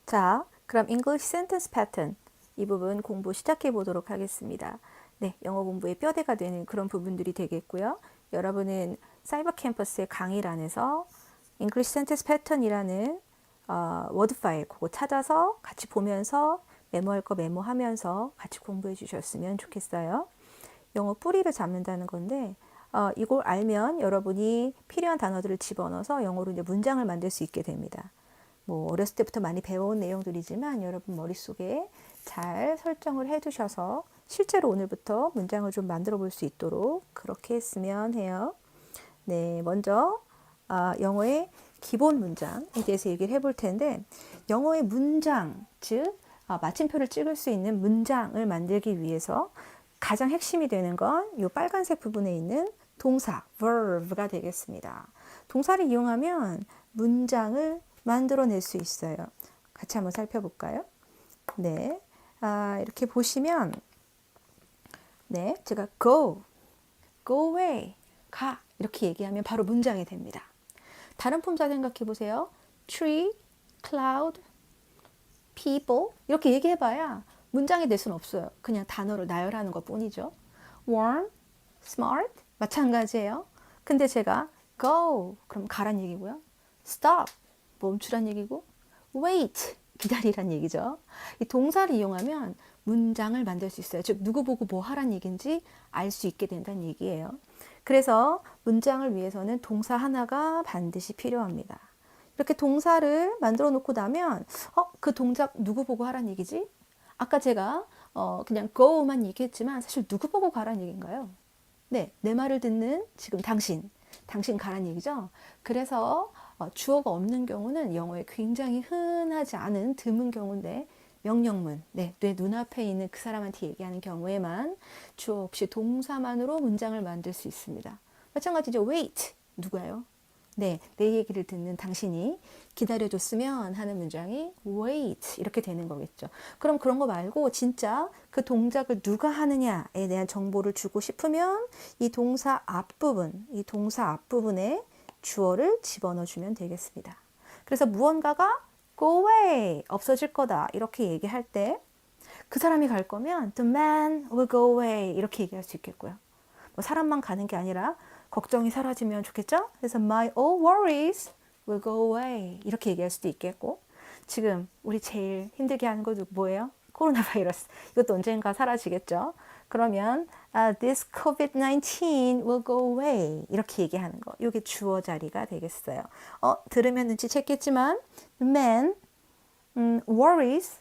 자, 그럼 English Sentence Pattern 이 부분 공부 시작해 보도록 하겠습니다. 네, 영어 공부의 뼈대가 되는 그런 부분들이 되겠고요. 여러분은 사이버 캠퍼스의 강의란에서 English Sentence Pattern이라는 워드 파일 그거 찾아서 같이 보면서 메모할 거 메모하면서 같이 공부해 주셨으면 좋겠어요. 영어 뿌리를 잡는다는 건데 이걸 알면 여러분이 필요한 단어들을 집어넣어서 영어로 이제 문장을 만들 수 있게 됩니다. 뭐 어렸을 때부터 많이 배워온 내용들이지만 여러분 머릿속에 잘 설정을 해 두셔서 실제로 오늘부터 문장을 좀 만들어 볼 수 있도록 그렇게 했으면 해요. 네, 먼저 영어의 기본 문장에 대해서 얘기를 해볼 텐데 영어의 문장, 즉 마침표를 찍을 수 있는 문장을 만들기 위해서 가장 핵심이 되는 건 이 빨간색 부분에 있는 동사, verb가 되겠습니다. 동사를 이용하면 문장을 만들어낼 수 있어요. 같이 한번 살펴볼까요? 네, 이렇게 보시면 네, 제가 go away, 가 이렇게 얘기하면 바로 문장이 됩니다. 다른 품사 생각해 보세요. tree, cloud, people 이렇게 얘기해봐야 문장이 될 수는 없어요. 그냥 단어를 나열하는 것 뿐이죠. warm, smart 마찬가지예요. 근데 제가 go 그럼 가란 얘기고요. stop 멈추란 얘기고 wait 기다리란 얘기죠. 이 동사를 이용하면 문장을 만들 수 있어요. 즉 누구 보고 뭐 하란 얘기인지 알 수 있게 된다는 얘기예요. 그래서 문장을 위해서는 동사 하나가 반드시 필요합니다. 이렇게 동사를 만들어 놓고 나면 그 동작 누구 보고 하란 얘기지? 아까 제가 그냥 go만 얘기했지만 사실 누구 보고 가란 얘기인가요? 네, 내 말을 듣는 지금 당신 가란 얘기죠. 그래서 주어가 없는 경우는 영어에 굉장히 흔하지 않은 드문 경우인데 명령문, 네, 내 눈앞에 있는 그 사람한테 얘기하는 경우에만 주어 없이 동사만으로 문장을 만들 수 있습니다. 마찬가지죠. wait, 누가요? 네, 내 얘기를 듣는 당신이 기다려줬으면 하는 문장이 wait 이렇게 되는 거겠죠. 그럼 그런 거 말고 진짜 그 동작을 누가 하느냐에 대한 정보를 주고 싶으면 이 동사 앞부분에 주어를 집어넣어 주면 되겠습니다. 그래서 무언가가 go away, 없어질 거다 이렇게 얘기할 때 그 사람이 갈 거면 the man will go away 이렇게 얘기할 수 있겠고요. 뭐 사람만 가는 게 아니라 걱정이 사라지면 좋겠죠? 그래서 my all worries will go away 이렇게 얘기할 수도 있겠고 지금 우리 제일 힘들게 하는 거 뭐예요? 코로나 바이러스. 이것도 언젠가 사라지겠죠? 그러면 this COVID-19 will go away 이렇게 얘기하는 거. 이게 주어 자리가 되겠어요. 들으면 눈치챘겠지만 man, worries,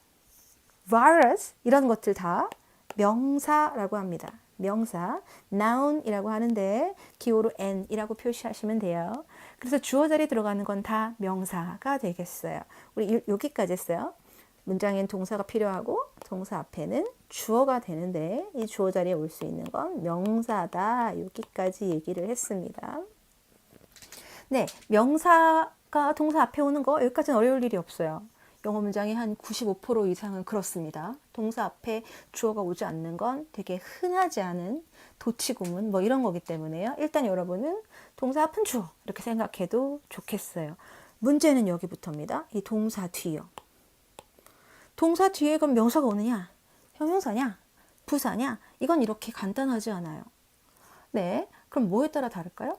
virus 이런 것들 다 명사라고 합니다. 명사, noun이라고 하는데 기호로 n이라고 표시하시면 돼요. 그래서 주어 자리에 들어가는 건 다 명사가 되겠어요. 우리 여기까지 했어요. 문장엔 동사가 필요하고 동사 앞에는 주어가 되는데 이 주어 자리에 올 수 있는 건 명사다. 여기까지 얘기를 했습니다. 네, 명사가 동사 앞에 오는 거 여기까지는 어려울 일이 없어요. 영어 문장의 한 95% 이상은 그렇습니다. 동사 앞에 주어가 오지 않는 건 되게 흔하지 않은 도치구문 뭐 이런 거기 때문에요. 일단 여러분은 동사 앞은 주어 이렇게 생각해도 좋겠어요. 문제는 여기부터입니다. 이 동사 뒤요. 동사 뒤에 그럼 명사가 오느냐? 형용사냐? 부사냐? 이건 이렇게 간단하지 않아요. 네, 그럼 뭐에 따라 다를까요?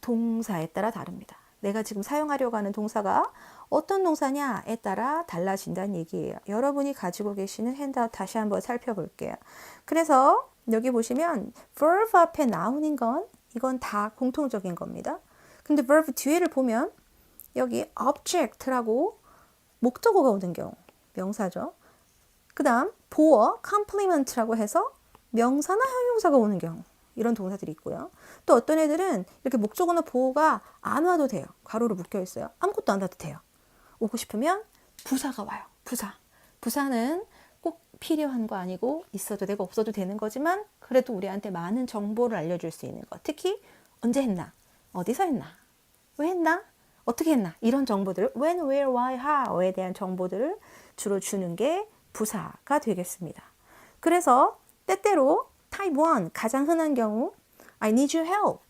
동사에 따라 다릅니다. 내가 지금 사용하려고 하는 동사가 어떤 동사냐에 따라 달라진다는 얘기예요. 여러분이 가지고 계시는 핸드아웃 다시 한번 살펴볼게요. 그래서 여기 보시면 verb 앞에 나오는 건 이건 다 공통적인 겁니다. 근데 verb 뒤에를 보면 여기 object라고 목적어가 오는 경우 명사죠. 그 다음 보어 compliment라고 해서 명사나 형용사가 오는 경우 이런 동사들이 있고요. 또 어떤 애들은 이렇게 목적어나 보어가 안 와도 돼요. 가로로 묶여 있어요. 아무것도 안 와도 돼요. 오고 싶으면 부사가 와요. 부사는 꼭 필요한 거 아니고 있어도 되고 없어도 되는 거지만 그래도 우리한테 많은 정보를 알려줄 수 있는 거. 특히 언제 했나? 어디서 했나? 왜 했나? 어떻게 했나? 이런 정보들을 when, where, why, how에 대한 정보들을 주로 주는 게 부사가 되겠습니다. 그래서 때때로 타입 1 가장 흔한 경우 I need your help.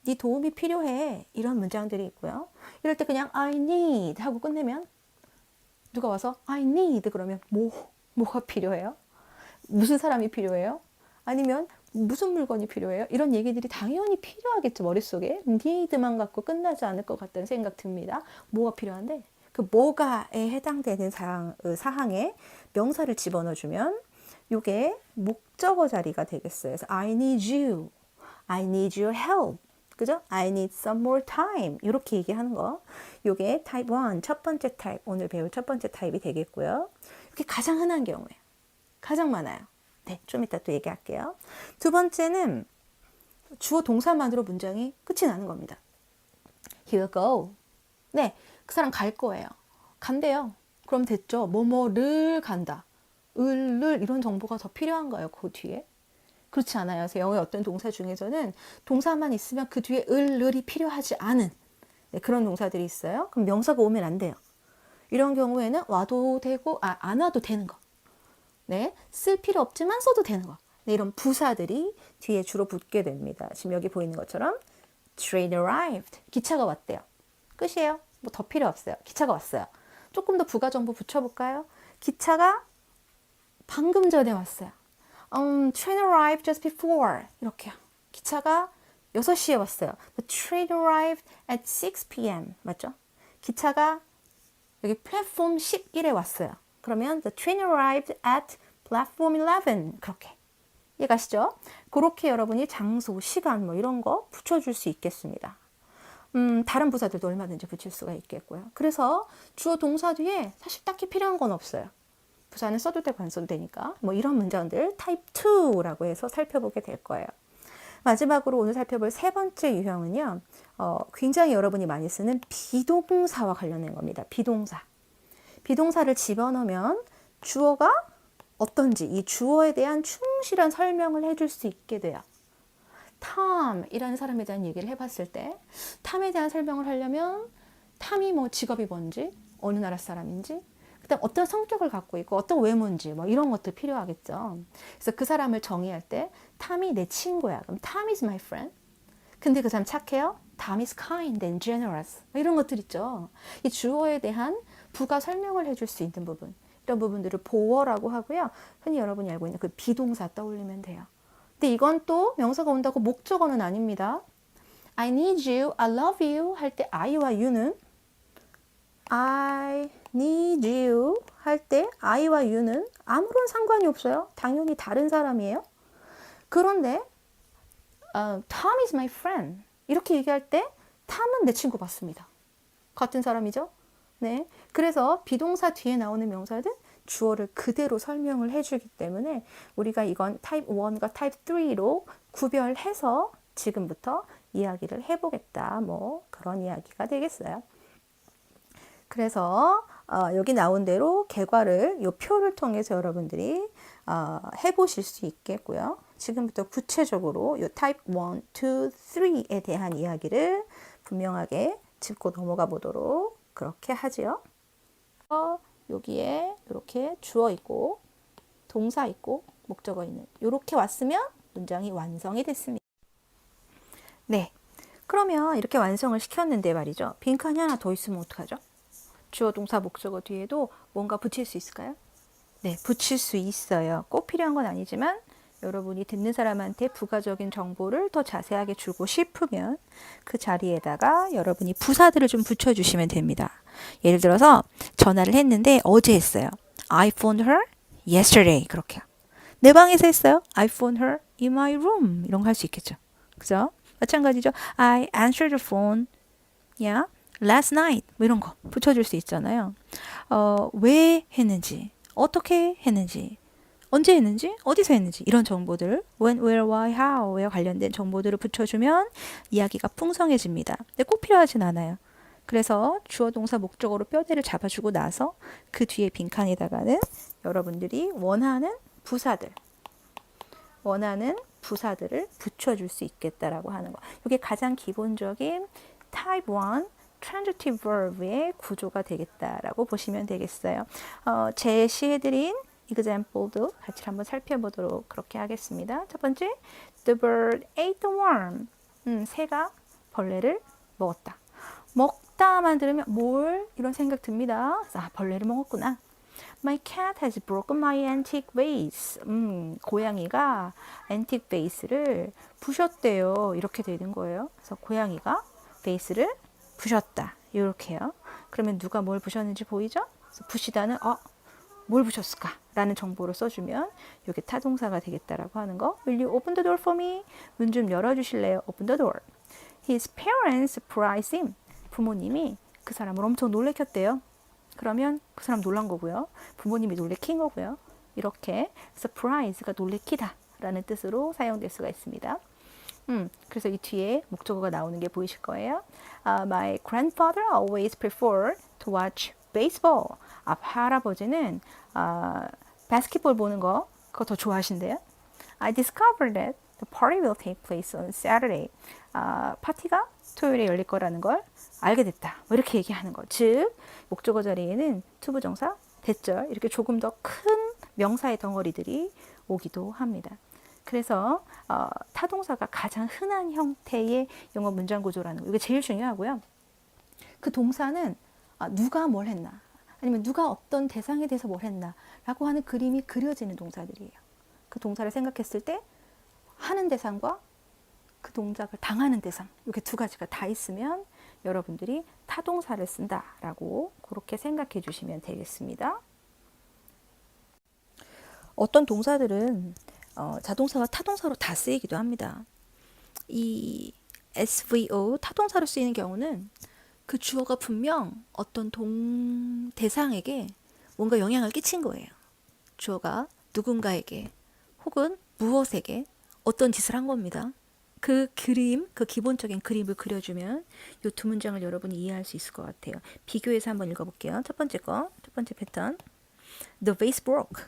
네 도움이 필요해. 이런 문장들이 있고요. 이럴 때 그냥 I need 하고 끝내면 누가 와서 I need 그러면 뭐가 필요해요? 무슨 사람이 필요해요? 아니면 무슨 물건이 필요해요? 이런 얘기들이 당연히 필요하겠죠. 머릿속에 need만 갖고 끝나지 않을 것 같다는 생각 듭니다. 뭐가 필요한데 그 뭐가에 해당되는 사항에 명사를 집어넣어주면 이게 목적어 자리가 되겠어요. 그래서 I need you, I need your help, 그죠? I need some more time 이렇게 얘기하는 거. 이게 타입 1 첫 번째 타입, 오늘 배울 첫 번째 타입이 되겠고요. 이게 가장 흔한 경우예요. 가장 많아요. 네, 좀 이따 또 얘기할게요. 두 번째는 주어 동사만으로 문장이 끝이 나는 겁니다. He'll go. 네, 그 사람 갈 거예요. 간대요. 그럼 됐죠. 뭐뭐를 간다. 을을 이런 정보가 더 필요한가요? 그 뒤에? 그렇지 않아요. 그래서 영어의 어떤 동사 중에서는 동사만 있으면 그 뒤에 을이 필요하지 않은 네, 그런 동사들이 있어요. 그럼 명사가 오면 안 돼요. 이런 경우에는 와도 되고 안 와도 되는 거. 네, 쓸 필요 없지만 써도 되는 거. 네, 이런 부사들이 뒤에 주로 붙게 됩니다. 지금 여기 보이는 것처럼 train arrived. 기차가 왔대요. 끝이에요. 뭐 더 필요 없어요. 기차가 왔어요. 조금 더 부가 정보 붙여볼까요? 기차가 방금 전에 왔어요. Train arrived just before. 이렇게요. 기차가 6시에 왔어요. The train arrived at 6 p.m. 맞죠? 기차가 여기 플랫폼 11에 왔어요. 그러면 the train arrived at platform 11. 그렇게. 이해가시죠? 그렇게 여러분이 장소, 시간 뭐 이런 거 붙여줄 수 있겠습니다. 다른 부사들도 얼마든지 붙일 수가 있겠고요. 그래서 주어 동사 뒤에 사실 딱히 필요한 건 없어요. 부사는 써도 되고 안 써도 되니까 뭐 이런 문장들 타입 2라고 해서 살펴보게 될 거예요. 마지막으로 오늘 살펴볼 세 번째 유형은요. 굉장히 여러분이 많이 쓰는 비동사와 관련된 겁니다. 비동사. 비동사를 집어넣으면 주어가 어떤지 이 주어에 대한 충실한 설명을 해줄 수 있게 돼요. 탐이라는 사람에 대한 얘기를 해봤을 때 탐에 대한 설명을 하려면 탐이 뭐 직업이 뭔지 어느 나라 사람인지 그다음 어떤 성격을 갖고 있고 어떤 외모인지 뭐 이런 것도 필요하겠죠. 그래서 그 사람을 정의할 때 탐이 내 친구야. 그럼 Tom is my friend. 근데 그 사람 착해요? Tom is kind and generous. 이런 것들 있죠. 이 주어에 대한 부가 설명을 해줄 수 있는 부분. 이런 부분들을 보어라고 하고요. 흔히 여러분이 알고 있는 그 비동사 떠올리면 돼요. 근데 이건 또 명사가 온다고 목적어는 아닙니다. I need you, I love you 할 때 I와 you는 I need you 할 때 I와 you는 아무런 상관이 없어요. 당연히 다른 사람이에요. 그런데 Tom is my friend 이렇게 얘기할 때 Tom은 내 친구 맞습니다. 같은 사람이죠? 네. 그래서 비동사 뒤에 나오는 명사는 주어를 그대로 설명을 해주기 때문에 우리가 이건 타입 1과 타입 3로 구별해서 지금부터 이야기를 해보겠다. 뭐 그런 이야기가 되겠어요. 그래서 여기 나온 대로 개괄을 이 표를 통해서 여러분들이 해보실 수 있겠고요. 지금부터 구체적으로 이 타입 1, 2, 3에 대한 이야기를 분명하게 짚고 넘어가 보도록 그렇게 하지요. 여기에 이렇게 주어 있고 동사 있고 목적어 있는 이렇게 왔으면 문장이 완성이 됐습니다. 네, 그러면 이렇게 완성을 시켰는데 말이죠. 빈칸이 하나 더 있으면 어떡하죠? 주어 동사 목적어 뒤에도 뭔가 붙일 수 있을까요? 네, 붙일 수 있어요. 꼭 필요한 건 아니지만 여러분이 듣는 사람한테 부가적인 정보를 더 자세하게 주고 싶으면 그 자리에다가 여러분이 부사들을 좀 붙여주시면 됩니다. 예를 들어서 전화를 했는데 어제 했어요. I phoned her yesterday. 그렇게요. 내 방에서 했어요. I phoned her in my room. 이런 거 할 수 있겠죠. 그죠? 마찬가지죠. I answered the phone yeah, last night. 뭐 이런 거 붙여줄 수 있잖아요. 왜 했는지, 어떻게 했는지, 언제 했는지, 어디서 했는지 이런 정보들 when, where, why, how에 관련된 정보들을 붙여주면 이야기가 풍성해집니다. 근데 꼭 필요하진 않아요. 그래서 주어 동사 목적어로 뼈대를 잡아주고 나서 그 뒤에 빈칸에다가는 여러분들이 원하는 부사들을 붙여줄 수 있겠다라고 하는 거. 이게 가장 기본적인 타입 1 transitive verb의 구조가 되겠다라고 보시면 되겠어요. 제시해드린 example도 같이 한번 살펴보도록 그렇게 하겠습니다. 첫 번째, the bird ate the worm. 새가 벌레를 먹었다. 먹다 먹다만 들으면 뭘? 이런 생각 듭니다. 아, 벌레를 먹었구나. My cat has broken my antique vase. 고양이가 antique vase를 부셨대요. 이렇게 되는 거예요. 그래서 고양이가 베이스를 부셨다. 이렇게요. 그러면 누가 뭘 부셨는지 보이죠? 그래서 부시다는 뭘 부셨을까? 라는 정보를 써주면 이게 타동사가 되겠다라고 하는 거. Will you open the door for me? 문 좀 열어주실래요? Open the door. His parents surprised him. 부모님이 그 사람을 엄청 놀래켰대요. 그러면 그 사람 놀란 거고요. 부모님이 놀래킨 거고요. 이렇게 surprise가 놀래키다 라는 뜻으로 사용될 수가 있습니다. 그래서 이 뒤에 목적어가 나오는 게 보이실 거예요. My grandfather always preferred to watch baseball. 할아버지는 바스켓볼 보는 거 그거 더 좋아하신대요. I discovered that the party will take place on Saturday. 파티가 토요일에 열릴 거라는 걸 알게 됐다. 뭐 이렇게 얘기하는 거. 즉 목적어 자리에는 투부정사, 대절 이렇게 조금 더 큰 명사의 덩어리들이 오기도 합니다. 그래서 타동사가 가장 흔한 형태의 영어 문장 구조라는 거. 이게 제일 중요하고요. 그 동사는 누가 뭘 했나 아니면 누가 어떤 대상에 대해서 뭘 했나 라고 하는 그림이 그려지는 동사들이에요. 그 동사를 생각했을 때 하는 대상과 그 동작을 당하는 대상 이렇게 두 가지가 다 있으면 여러분들이 타동사를 쓴다라고 그렇게 생각해 주시면 되겠습니다. 어떤 동사들은 자동사와 타동사로 다 쓰이기도 합니다. 이 SVO 타동사로 쓰이는 경우는 그 주어가 분명 어떤 대상에게 뭔가 영향을 끼친 거예요. 주어가 누군가에게 혹은 무엇에게 어떤 짓을 한 겁니다. 그 그림, 그 기본적인 그림을 그려주면 이 두 문장을 여러분이 이해할 수 있을 것 같아요. 비교해서 한번 읽어볼게요. 첫 번째 패턴. The vase broke.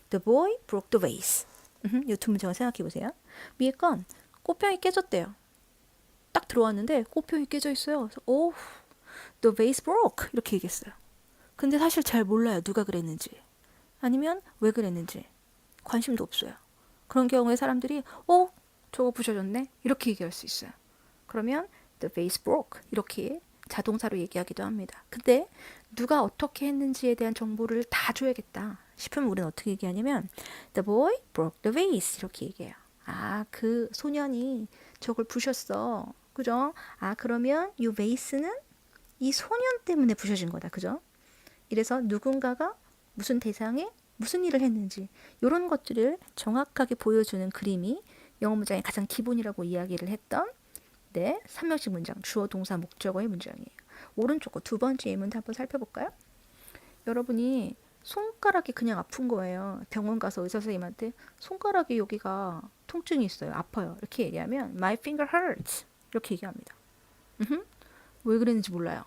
The boy broke the vase. 이 두 문장을 생각해 보세요. 위에 건 꽃병이 깨졌대요. 딱 들어왔는데 꽃병이 깨져 있어요. 그래서 the vase broke 이렇게 얘기했어요. 근데 사실 잘 몰라요. 누가 그랬는지. 아니면 왜 그랬는지. 관심도 없어요. 그런 경우에 사람들이 저거 부셔졌네? 이렇게 얘기할 수 있어요. 그러면 the vase broke 이렇게 자동사로 얘기하기도 합니다. 근데 누가 어떻게 했는지에 대한 정보를 다 줘야겠다 싶으면 우리는 어떻게 얘기하냐면 the boy broke the vase 이렇게 얘기해요. 그 소년이 저걸 부셨어. 그죠? 그러면 이 vase는 이 소년 때문에 부셔진 거다. 그죠? 이래서 누군가가 무슨 대상에 무슨 일을 했는지 이런 것들을 정확하게 보여주는 그림이 영어 문장의 가장 기본이라고 이야기를 했던 3형식 문장, 주어, 동사, 목적어의 문장이에요. 오른쪽 거 두 번째 예문 한번 살펴볼까요? 여러분이 손가락이 그냥 아픈 거예요. 병원 가서 의사 선생님한테 손가락이 여기가 통증이 있어요. 아파요. 이렇게 얘기하면 My finger hurts. 이렇게 얘기합니다. 왜 그랬는지 몰라요.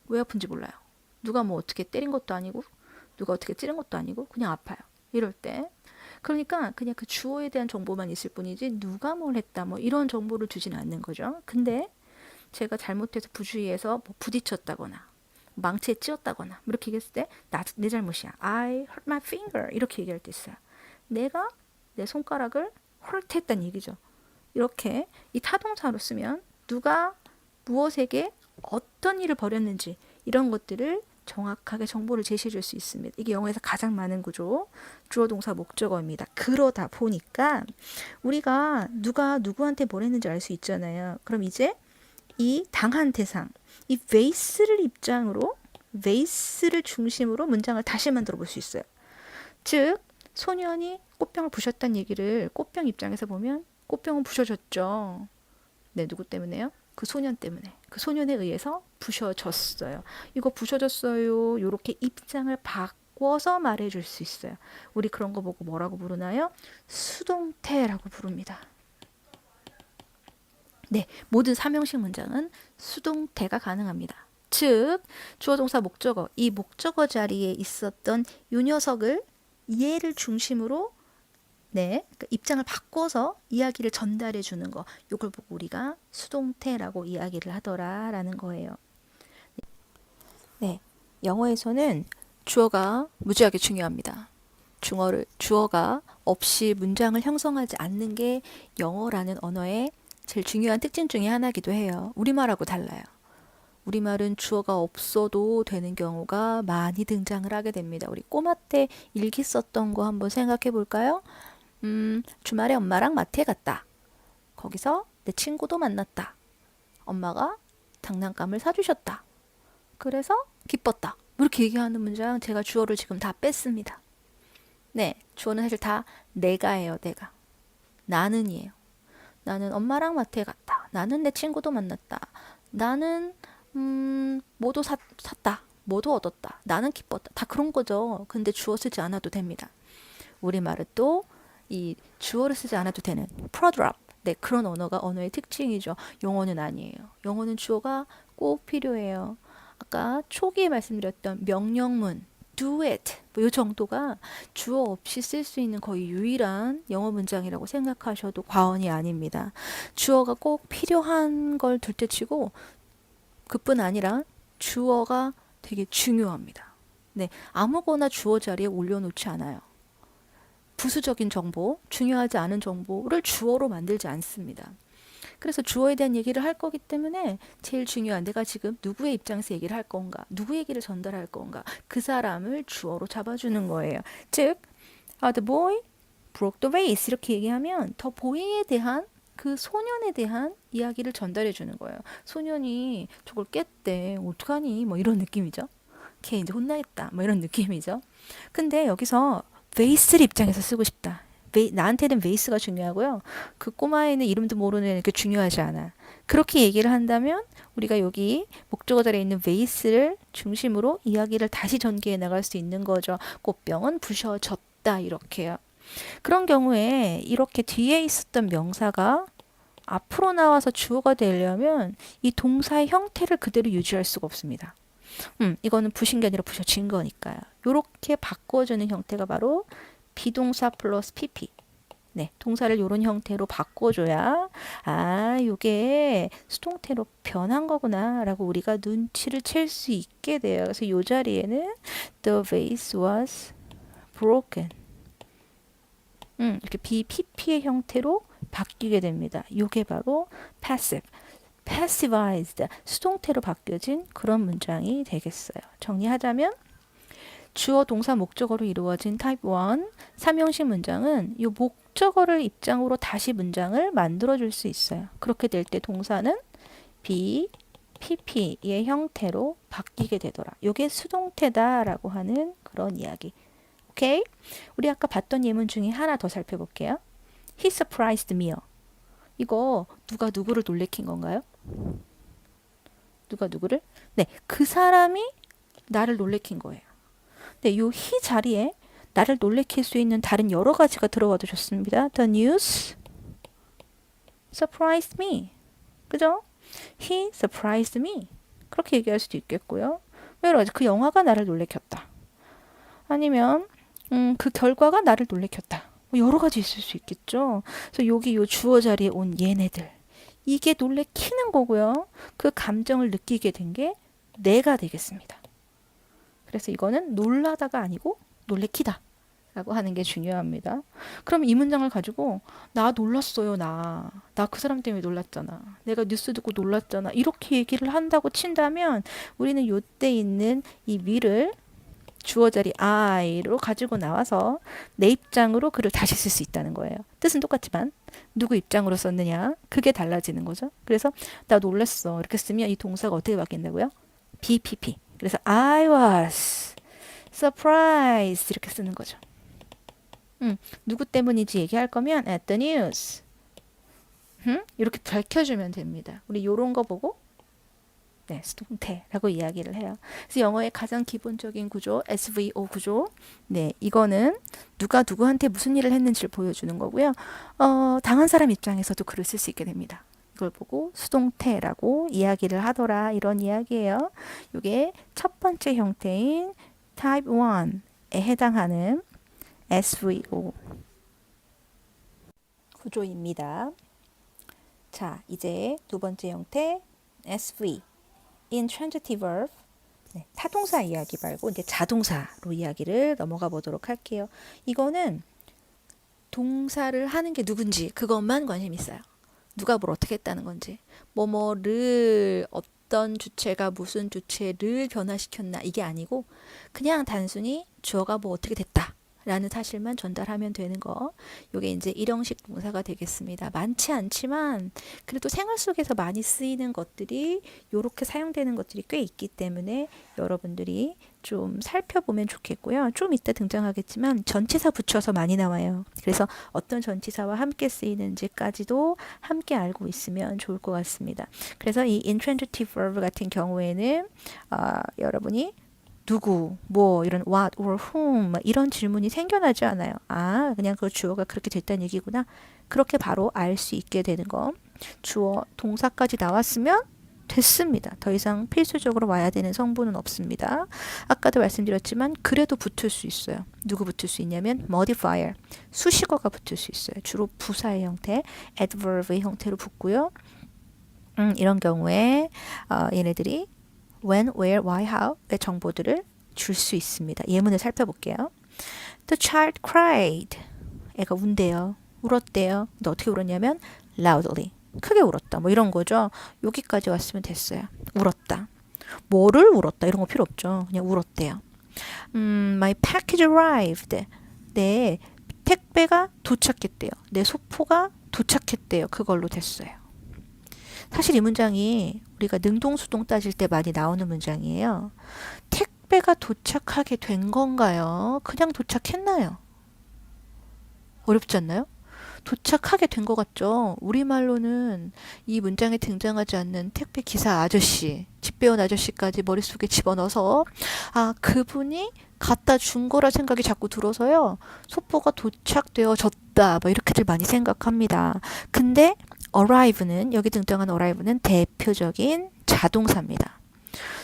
왜 아픈지 몰라요. 누가 뭐 어떻게 때린 것도 아니고 누가 어떻게 찌른 것도 아니고 그냥 아파요. 이럴 때 그러니까 그냥 그 주어에 대한 정보만 있을 뿐이지 누가 뭘 했다 뭐 이런 정보를 주지는 않는 거죠. 근데 제가 잘못해서 부주의해서 뭐 부딪혔다거나 망치에 찧었다거나 이렇게 얘기했을 때 내 잘못이야. I hurt my finger 이렇게 얘기할 때 있어요. 내가 내 손가락을 hurt 했다는 얘기죠. 이렇게 이 타동사로 쓰면 누가 무엇에게 어떤 일을 벌였는지 이런 것들을 정확하게 정보를 제시해 줄 수 있습니다. 이게 영어에서 가장 많은 구조, 주어 동사 목적어입니다. 그러다 보니까 우리가 누가 누구한테 뭘 했는지 알 수 있잖아요. 그럼 이제 이 당한 대상, 이 vase를 중심으로 문장을 다시 만들어 볼 수 있어요. 즉, 소년이 꽃병을 부셨다는 얘기를 꽃병 입장에서 보면 꽃병은 부셔졌죠. 네, 누구 때문에요? 그 소년 때문에. 그 소년에 의해서 부셔졌어요. 이거 부셔졌어요. 이렇게 입장을 바꿔서 말해줄 수 있어요. 우리 그런 거 보고 뭐라고 부르나요? 수동태라고 부릅니다. 네, 모든 3형식 문장은 수동태가 가능합니다. 즉, 주어 동사 목적어, 이 목적어 자리에 있었던 이 녀석을 얘를 중심으로 그러니까 입장을 바꿔서 이야기를 전달해 주는 거. 이걸 보고 우리가 수동태라고 이야기를 하더라라는 거예요. 네, 영어에서는 주어가 무지하게 중요합니다. 주어가 없이 문장을 형성하지 않는 게 영어라는 언어의 제일 중요한 특징 중에 하나이기도 해요. 우리말하고 달라요. 우리말은 주어가 없어도 되는 경우가 많이 등장을 하게 됩니다. 우리 꼬마 때 일기 썼던 거 한번 생각해 볼까요? 주말에 엄마랑 마트에 갔다. 거기서 내 친구도 만났다. 엄마가 장난감을 사주셨다. 그래서 기뻤다. 이렇게 얘기하는 문장 제가 주어를 지금 다 뺐습니다. 네, 주어는 사실 다 내가예요, 내가. 나는이에요. 나는 엄마랑 마트에 갔다. 나는 내 친구도 만났다. 나는 뭐도 샀다. 뭐도 얻었다. 나는 기뻤다. 다 그런 거죠. 근데 주어 쓰지 않아도 됩니다. 우리말은 또 이 주어를 쓰지 않아도 되는 프로드랍. 네, 그런 언어가 언어의 특징이죠. 영어는 아니에요. 영어는 주어가 꼭 필요해요. 아까 초기에 말씀드렸던 명령문, do it, 뭐이 정도가 주어 없이 쓸 수 있는 거의 유일한 영어 문장이라고 생각하셔도 과언이 아닙니다. 주어가 꼭 필요한 걸 둘째치고 그뿐 아니라 주어가 되게 중요합니다. 네, 아무거나 주어 자리에 올려놓지 않아요. 부수적인 정보, 중요하지 않은 정보를 주어로 만들지 않습니다. 그래서 주어에 대한 얘기를 할 거기 때문에 제일 중요한 내가 지금 누구의 입장에서 얘기를 할 건가, 누구 얘기를 전달할 건가, 그 사람을 주어로 잡아주는 거예요. 즉, the boy broke the vase 이렇게 얘기하면 더 보이에 대한 그 소년에 대한 이야기를 전달해 주는 거예요. 소년이 저걸 깼대, 어떡하니? 뭐 이런 느낌이죠. 걔 이제 혼나겠다, 뭐 이런 느낌이죠. 근데 여기서 베이스를 입장에서 쓰고 싶다. 나한테는 베이스가 중요하고요. 그 꼬마애는 이름도 모르는 애는 중요하지 않아. 그렇게 얘기를 한다면 우리가 여기 목적어 자리에 있는 베이스를 중심으로 이야기를 다시 전개해 나갈 수 있는 거죠. 꽃병은 부셔졌다 이렇게요. 그런 경우에 이렇게 뒤에 있었던 명사가 앞으로 나와서 주어가 되려면 이 동사의 형태를 그대로 유지할 수가 없습니다. 이거는 부신 게 아니라 부셔진 거니까요. 이렇게 바꿔주는 형태가 바로 비동사 플러스 pp. 네, 동사를 이런 형태로 바꿔줘야 요게 수동태로 변한 거구나 라고 우리가 눈치를 챌 수 있게 돼요. 그래서 이 자리에는 the vase was broken. 이렇게 BPP의 형태로 바뀌게 됩니다. 이게 바로 passive, passivized, 수동태로 바뀌어진 그런 문장이 되겠어요. 정리하자면 주어 동사 목적어로 이루어진 타입 1 삼형식 문장은 이 목적어를 입장으로 다시 문장을 만들어 줄 수 있어요. 그렇게 될 때 동사는 be, pp의 형태로 바뀌게 되더라. 이게 수동태다라고 하는 그런 이야기. 오케이? 우리 아까 봤던 예문 중에 하나 더 살펴볼게요. He surprised me요. 이거 누가 누구를 놀래킨 건가요? 누가 누구를? 네, 그 사람이 나를 놀래킨 거예요. 네, 요 he 자리에 나를 놀래킬 수 있는 다른 여러 가지가 들어와도 좋습니다. The news surprised me. 그죠? He surprised me. 그렇게 얘기할 수도 있겠고요. 여러 가지 그 영화가 나를 놀래켰다. 아니면 그 결과가 나를 놀래켰다. 뭐 여러 가지 있을 수 있겠죠. 그래서 여기 요 주어 자리에 온 얘네들 이게 놀래키는 거고요. 그 감정을 느끼게 된 게 내가 되겠습니다. 그래서 이거는 놀라다가 아니고 놀래키다 라고 하는 게 중요합니다. 그럼 이 문장을 가지고 나 놀랐어요. 나 그 사람 때문에 놀랐잖아. 내가 뉴스 듣고 놀랐잖아. 이렇게 얘기를 한다고 친다면 우리는 요때 있는 이 위를 주어 자리 I로 가지고 나와서 내 입장으로 글을 다시 쓸 수 있다는 거예요. 뜻은 똑같지만 누구 입장으로 썼느냐 그게 달라지는 거죠. 그래서 나 놀랐어 이렇게 쓰면 이 동사가 어떻게 바뀐다고요? BPP. 그래서 I was surprised 이렇게 쓰는 거죠. 누구 때문인지 얘기할 거면 at the news 이렇게 밝혀주면 됩니다. 우리 요런 거 보고 네, 수동태라고 이야기를 해요. 그래서 영어의 가장 기본적인 구조, SVO 구조. 네, 이거는 누가 누구한테 무슨 일을 했는지를 보여주는 거고요. 당한 사람 입장에서도 글을 쓸 수 있게 됩니다. 이걸 보고 수동태라고 이야기를 하더라 이런 이야기예요. 이게 첫 번째 형태인 Type 1에 해당하는 SVO 구조입니다. 자, 이제 두 번째 형태 SV intransitive verb 네, 타동사 이야기 말고 이제 자동사로 이야기를 넘어가 보도록 할게요. 이거는 동사를 하는 게 누군지 그것만 관심 있어요. 누가 뭘 어떻게 했다는 건지 뭐뭐를 어떤 주체가 무슨 주체를 변화시켰나 이게 아니고 그냥 단순히 주어가 뭐 어떻게 됐다 라는 사실만 전달하면 되는 거. 요게 이제 일형식 동사가 되겠습니다. 많지 않지만 그래도 생활 속에서 많이 쓰이는 것들이 요렇게 사용되는 것들이 꽤 있기 때문에 여러분들이 좀 살펴보면 좋겠고요. 좀 이따 등장하겠지만 전치사 붙여서 많이 나와요. 그래서 어떤 전치사와 함께 쓰이는지까지도 함께 알고 있으면 좋을 것 같습니다. 그래서 이 intransitive verb 같은 경우에는 여러분이 누구, 뭐 이런 what or whom 이런 질문이 생겨나지 않아요. 아, 그냥 그 주어가 그렇게 됐다는 얘기구나. 그렇게 바로 알 수 있게 되는 거. 주어, 동사까지 나왔으면 됐습니다. 더 이상 필수적으로 와야 되는 성분은 없습니다. 아까도 말씀드렸지만 그래도 붙을 수 있어요. 누구 붙을 수 있냐면 modifier, 수식어가 붙을 수 있어요. 주로 부사의 형태, adverb의 형태로 붙고요. 이런 경우에 얘네들이 when, where, why, how의 정보들을 줄 수 있습니다. 예문을 살펴볼게요. The child cried. 애가 운대요. 울었대요. 근데 어떻게 울었냐면 loudly. 크게 울었다. 뭐 이런 거죠. 여기까지 왔으면 됐어요. 울었다. 뭐를 울었다. 이런 거 필요 없죠. 그냥 울었대요. My package arrived. 내 택배가 도착했대요. 내 소포가 도착했대요. 그걸로 됐어요. 사실 이 문장이 우리가 능동수동 따질 때 많이 나오는 문장이에요. 택배가 도착하게 된 건가요? 그냥 도착했나요? 어렵지 않나요? 도착하게 된 것 같죠? 우리말로는 이 문장에 등장하지 않는 택배 기사 아저씨, 집 배운 아저씨까지 머릿속에 집어넣어서 아, 그분이 갖다 준 거라 생각이 자꾸 들어서요. 소포가 도착되어졌다. 뭐 이렇게들 많이 생각합니다. 근데 arrive는 여기 등장한 arrive는 대표적인 자동사입니다.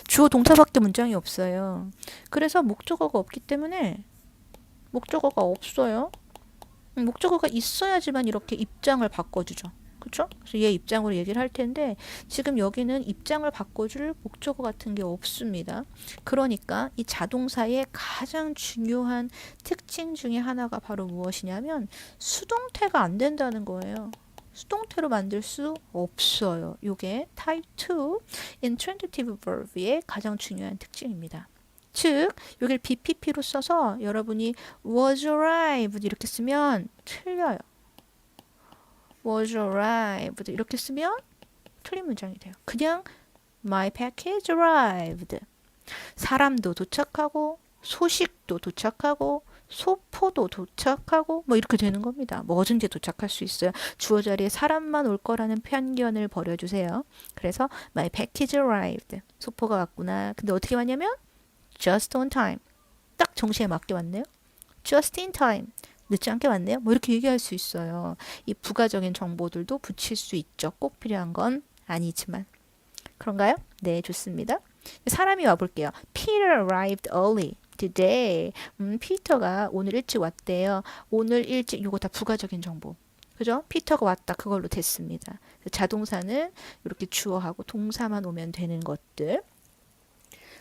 주어 동사밖에 문장이 없어요. 그래서 목적어가 없기 때문에 목적어가 없어요. 목적어가 있어야지만 이렇게 입장을 바꿔주죠. 그렇죠? 그래서 얘 입장으로 얘기를 할 텐데 지금 여기는 입장을 바꿔줄 목적어 같은 게 없습니다. 그러니까 이 자동사의 가장 중요한 특징 중에 하나가 바로 무엇이냐면 수동태가 안 된다는 거예요. 수동태로 만들 수 없어요. 이게 type 2 intransitive verb의 가장 중요한 특징입니다. 즉, 여기를 BPP로 써서 여러분이 was arrived 이렇게 쓰면 틀려요. was arrived 이렇게 쓰면 틀린 문장이 돼요. 그냥 my package arrived. 사람도 도착하고 소식도 도착하고 소포도 도착하고 뭐 이렇게 되는 겁니다. 뭐든지 도착할 수 있어요. 주어 자리에 사람만 올 거라는 편견을 버려주세요. 그래서 my package arrived. 소포가 왔구나. 근데 어떻게 왔냐면 just on time. 딱 정시에 맞게 왔네요. just in time. 늦지 않게 왔네요. 뭐 이렇게 얘기할 수 있어요. 이 부가적인 정보들도 붙일 수 있죠. 꼭 필요한 건 아니지만. 그런가요? 네, 좋습니다. 사람이 와볼게요. Peter arrived early today. 피터가 오늘 일찍 왔대요. 오늘 일찍, 이거 다 부가적인 정보. 그죠? 피터가 왔다. 그걸로 됐습니다. 자동사는 이렇게 주어하고 동사만 오면 되는 것들.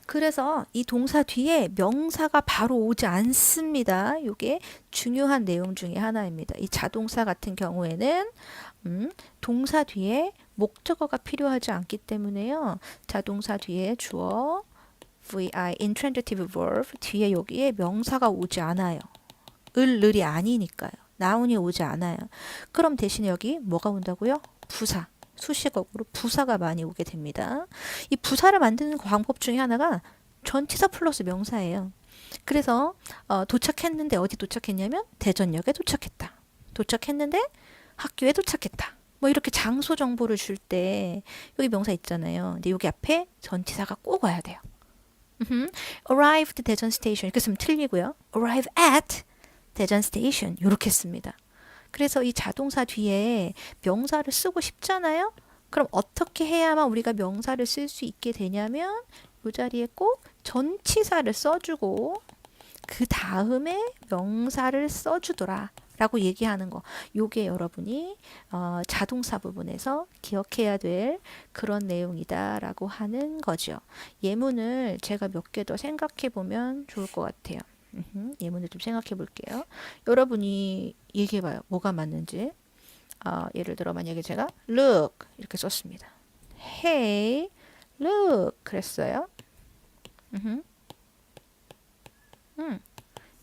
그래서 이 동사 뒤에 명사가 바로 오지 않습니다. 이게 중요한 내용 중에 하나입니다. 이 자동사 같은 경우에는 동사 뒤에 목적어가 필요하지 않기 때문에요. 자동사 뒤에 주어, vi, intransitive verb 뒤에 여기에 명사가 오지 않아요. 을이 아니니까요. 나운이 오지 않아요. 그럼 대신에 여기 뭐가 온다고요? 부사. 수식어로 부사가 많이 오게 됩니다. 이 부사를 만드는 방법 중에 하나가 전치사 플러스 명사예요. 그래서 도착했는데 어디 도착했냐면 대전역에 도착했다. 도착했는데 학교에 도착했다. 뭐 이렇게 장소 정보를 줄 때 여기 명사 있잖아요. 근데 여기 앞에 전치사가 꼭 와야 돼요. Arrived 대전 스테이션 이렇게 쓰면 틀리고요. Arrive at 대전 스테이션 이렇게 씁니다. 그래서 이 자동사 뒤에 명사를 쓰고 싶잖아요. 그럼 어떻게 해야만 우리가 명사를 쓸 수 있게 되냐면 이 자리에 꼭 전치사를 써주고 그 다음에 명사를 써주더라 라고 얘기하는 거. 요게 여러분이 자동사 부분에서 기억해야 될 그런 내용이다 라고 하는 거죠. 예문을 제가 몇 개 더 생각해 보면 좋을 것 같아요. 예문을 좀 생각해 볼게요. 여러분이 얘기해 봐요. 뭐가 맞는지. 예를 들어 만약에 제가 look 이렇게 썼습니다. Hey, look 그랬어요.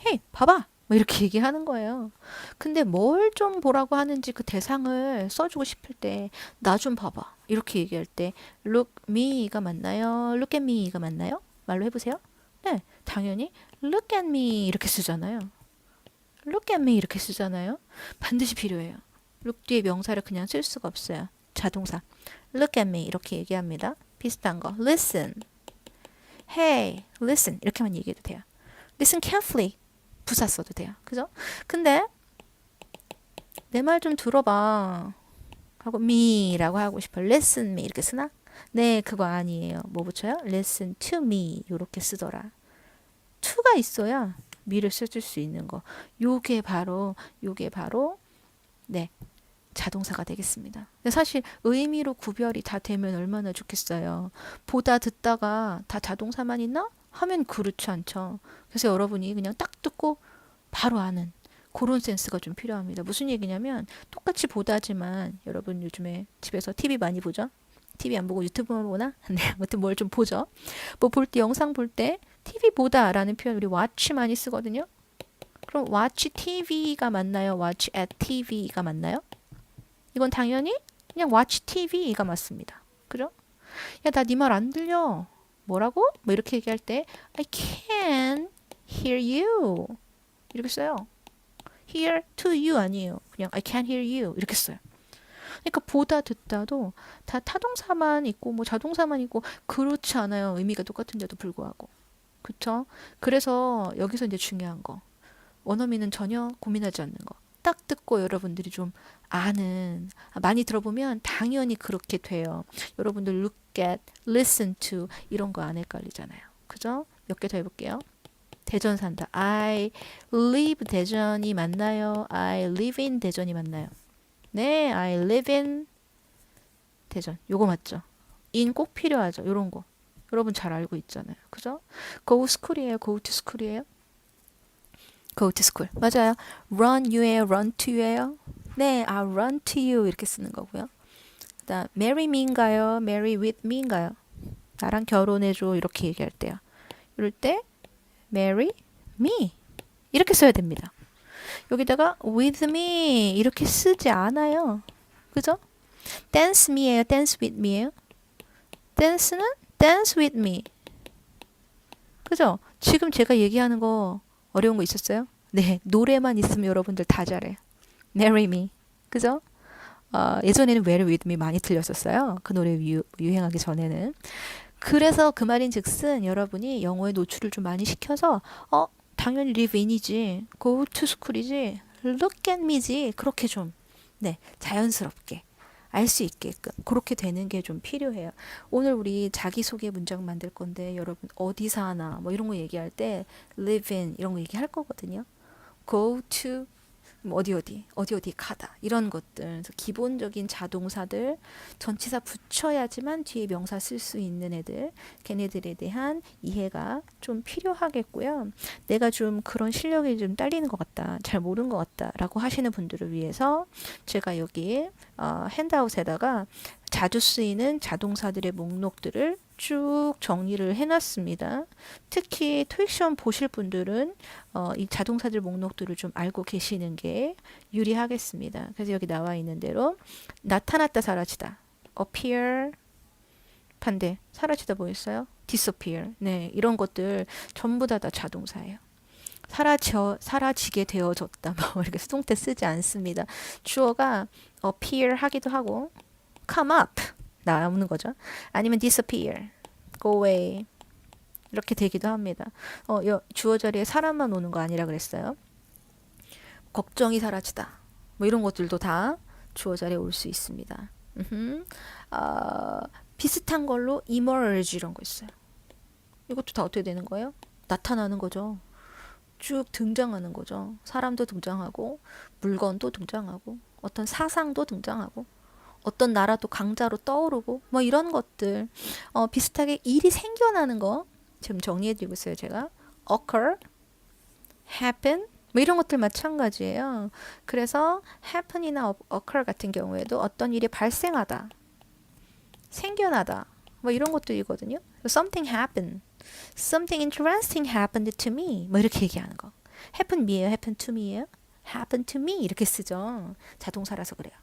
헤이 봐봐 뭐 이렇게 얘기하는 거예요. 근데 뭘 좀 보라고 하는지 그 대상을 써주고 싶을 때 나 좀 봐봐 이렇게 얘기할 때 look me가 맞나요? look at me가 맞나요? 말로 해보세요. 네, 당연히 look at me 이렇게 쓰잖아요. look at me 이렇게 쓰잖아요. 반드시 필요해요. look 뒤에 명사를 그냥 쓸 수가 없어요. 자동사 look at me 이렇게 얘기합니다. 비슷한 거 listen, hey, listen 이렇게만 얘기해도 돼요. listen carefully 부사 써도 돼요. 그죠? 근데 내 말 좀 들어봐 하고 me라고 하고 싶어. listen me 이렇게 쓰나? 네, 그거 아니에요. 뭐 붙여요? listen to me 이렇게 쓰더라. to가 있어야 me를 써줄 수 있는 거. 요게 바로 네, 자동사가 되겠습니다. 근데 사실 의미로 구별이 다 되면 얼마나 좋겠어요. 보다 듣다가 다 자동사만 있나? 하면 그렇지 않죠. 그래서 여러분이 그냥 딱 듣고 바로 아는 그런 센스가 좀 필요합니다. 무슨 얘기냐면 똑같이 보다지만 여러분 요즘에 집에서 TV 많이 보죠? TV 안 보고 유튜브만 보나? 네, 아무튼 뭘 좀 보죠. 뭐 볼 때 영상 볼 때 TV 보다라는 표현 우리 watch 많이 쓰거든요. 그럼 watch TV가 맞나요? watch at TV가 맞나요? 이건 당연히 그냥 watch TV가 맞습니다. 그죠? 야, 나 네 말 안 들려. 뭐라고? 뭐 이렇게 얘기할 때 I can hear you. 이렇게 써요. hear to you 아니에요. 그냥 I can hear you 이렇게 써요. 그러니까 보다 듣다도 다 타동사만 있고 뭐 자동사만 있고 그렇지 않아요. 의미가 똑같은데도 불구하고. 그쵸? 그래서 여기서 이제 중요한 거. 원어민은 전혀 고민하지 않는 거. 딱 듣고 여러분들이 좀 아는 많이 들어보면 당연히 그렇게 돼요. 여러분들 look at, listen to 이런 거 안 헷갈리잖아요. 그죠? 몇 개 더 해볼게요. 대전 산다. I live 대전이 맞나요? I live in 대전이 맞나요? 네, I live in 대전. 요거 맞죠? in 꼭 필요하죠. 요런 거. 여러분 잘 알고 있잖아요. 그죠? go school이에요. go to school이에요. go to school. 맞아요. run you예요. run to you예요. 네, run to you 이렇게 쓰는 거고요. 그다음 marry me인가요? marry with me인가요? 나랑 결혼해줘 이렇게 얘기할 때요. 이럴 때 marry me 이렇게 써야 됩니다. 여기다가 with me 이렇게 쓰지 않아요. 그죠? dance me예요. dance with me예요. dance는 dance with me. 그죠? 지금 제가 얘기하는 거 어려운 거 있었어요? 네, 노래만 있으면 여러분들 다 잘해요. marry me. 그죠? 예전에는 Very With Me 많이 들렸었어요. 그 노래 유행하기 전에는. 그래서 그 말인 즉슨 여러분이 영어에 노출을 좀 많이 시켜서 당연히 live in이지 go to school이지 look at me지 그렇게 좀 네, 자연스럽게 알 수 있게끔 그렇게 되는 게 좀 필요해요. 오늘 우리 자기소개 문장 만들 건데 여러분 어디 사나 뭐 이런 거 얘기할 때 live in 이런 거 얘기할 거거든요. go to 어디 가다 이런 것들 그래서 기본적인 자동사들 전치사 붙여야지만 뒤에 명사 쓸 수 있는 애들 걔네들에 대한 이해가 좀 필요하겠고요. 내가 좀 그런 실력이 좀 딸리는 것 같다 잘 모르는 것 같다 라고 하시는 분들을 위해서 제가 여기 핸드아웃에다가 자주 쓰이는 자동사들의 목록들을 쭉 정리를 해놨습니다. 특히 토익 시험 보실 분들은 이 자동사들 목록들을 좀 알고 계시는 게 유리하겠습니다. 그래서 여기 나와 있는 대로 나타났다 사라지다 appear 반대 사라지다 보였어요? disappear 네 이런 것들 전부 다 자동사예요. 사라지게 되어졌다 뭐 이렇게 수동태 쓰지 않습니다. 주어가 appear 하기도 하고 come up 나오는 거죠. 아니면 disappear, go away 이렇게 되기도 합니다. 주어 자리에 사람만 오는 거 아니라 그랬어요. 걱정이 사라지다. 뭐 이런 것들도 다 주어 자리에 올 수 있습니다. 비슷한 걸로 emerge 이런 거 있어요. 이것도 다 어떻게 되는 거예요? 나타나는 거죠. 쭉 등장하는 거죠. 사람도 등장하고 물건도 등장하고 어떤 사상도 등장하고 어떤 나라도 강자로 떠오르고 뭐 이런 것들 비슷하게 일이 생겨나는 거 지금 정리해드리고 있어요. 제가 occur, happen 뭐 이런 것들 마찬가지예요. 그래서 happen이나 occur 같은 경우에도 어떤 일이 발생하다, 생겨나다 뭐 이런 것들이거든요. Something happened. Something interesting happened to me. 뭐 이렇게 얘기하는 거. happen me예요? happen to me예요? happen to me 이렇게 쓰죠. 자동사라서 그래요.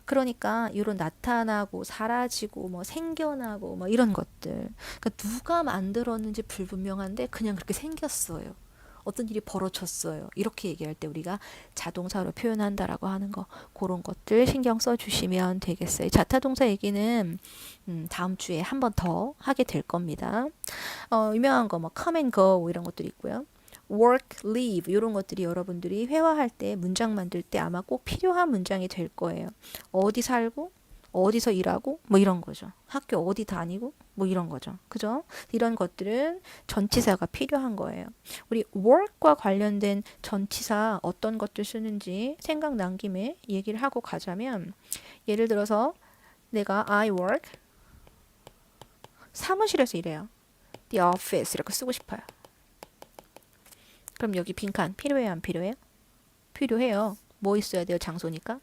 그러니까 이런 나타나고 사라지고 뭐 생겨나고 뭐 이런 것들. 그러니까 누가 만들었는지 불분명한데 그냥 그렇게 생겼어요. 어떤 일이 벌어졌어요. 이렇게 얘기할 때 우리가 자동사로 표현한다라고 하는 거 그런 것들 신경 써주시면 되겠어요. 자타동사 얘기는 다음 주에 한 번 더 하게 될 겁니다. 유명한 거 뭐 come and go 이런 것들이 있고요. work, live 이런 것들이 여러분들이 회화할 때 문장 만들 때 아마 꼭 필요한 문장이 될 거예요. 어디 살고 어디서 일하고 뭐 이런 거죠. 학교 어디 다니고 뭐 이런 거죠. 그죠? 이런 것들은 전치사가 필요한 거예요. 우리 work과 관련된 전치사 어떤 것들 쓰는지 생각난 김에 얘기를 하고 가자면 예를 들어서 내가 I work 사무실에서 일해요. The office 이렇게 쓰고 싶어요. 그럼 여기 빈칸 필요해요? 안 필요해요? 필요해요. 뭐 있어야 돼요? 장소니까.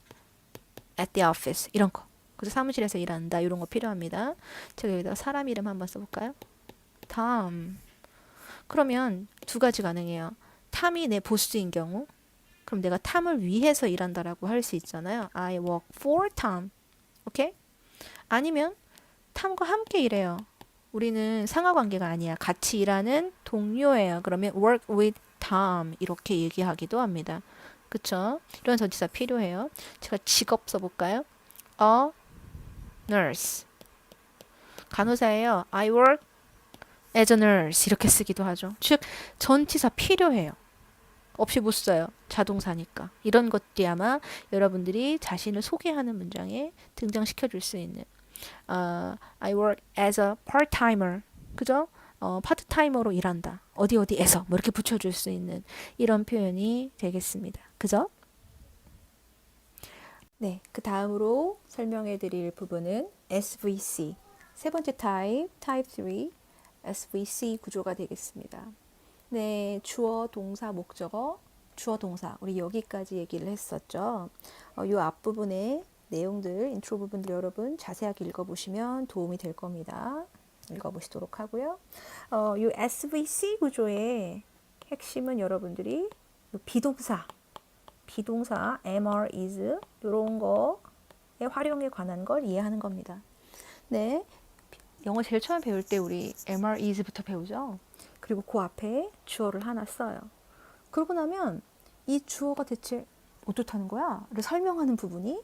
At the office 이런 거. 그래서 사무실에서 일한다 이런 거 필요합니다. 제가 여기다가 사람 이름 한번 써볼까요? Tom. 그러면 두 가지 가능해요. 탐이 내 보스인 경우 그럼 내가 탐을 위해서 일한다라고 할 수 있잖아요. I work for Tom. 오케이? 아니면 탐과 함께 일해요. 우리는 상하관계가 아니야. 같이 일하는 동료예요. 그러면 work with Tom 이렇게 얘기하기도 합니다. 그쵸? 이런 전치사 필요해요. 제가 직업 써볼까요? A nurse. 간호사예요. I work as a nurse 이렇게 쓰기도 하죠. 즉 전치사 필요해요. 없이 못 써요. 자동사니까. 이런 것들이 아마 여러분들이 자신을 소개하는 문장에 등장시켜 줄 수 있는 I work as a part-timer. 그죠? 파트타이머로 일한다. 어디 어디에서 뭐 이렇게 붙여줄 수 있는 이런 표현이 되겠습니다. 그죠? 네, 그 다음으로 설명해 드릴 부분은 SVC. 세 번째 타입, 타입 3, SVC 구조가 되겠습니다. 네, 주어, 동사, 목적어, 주어, 동사. 우리 여기까지 얘기를 했었죠. 이 앞부분에 내용들, 인트로 부분들 여러분 자세하게 읽어보시면 도움이 될 겁니다. 읽어보시도록 하고요. 이 SVC 구조의 핵심은 여러분들이 비동사 am, are, is 이런 거의 활용에 관한 걸 이해하는 겁니다. 네, 영어 제일 처음 배울 때 우리 am, are, is부터 배우죠. 그리고 그 앞에 주어를 하나 써요. 그러고 나면 이 주어가 대체 어떻다는 거야? 를 설명하는 부분이